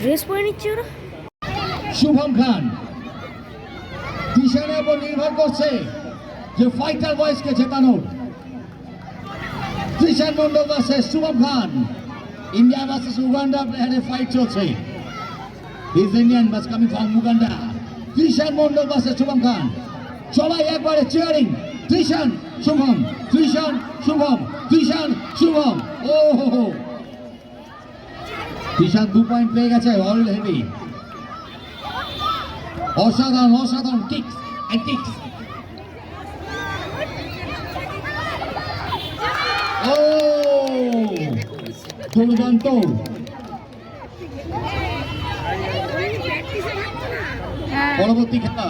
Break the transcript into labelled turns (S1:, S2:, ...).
S1: Dress পরে নিচ্ছে ওরা।
S2: শুভম খান দিশানের উপর নির্ভর করছে যে ফাইটার বয়েজকে জেতানোর। Dishan Mondal versus Shubham Khan, India versus Uganda প্লেয়ারের ফাইট চলছে। This Indian bus coming from Uganda. Dishan Mondal versus Shubham Khan, সবাই একবারে চিয়ারিং। দিশান শুভম, দিশান শুভম, দিশান শুভম। ও হো, দিশান 2 পয়েন্ট পেয়ে গেছে অলরেডি। অসাধারণ অসাধারণ কিক্স এন্ড কিক্স। ও দুর্দান্ত। পরবর্তী খেলা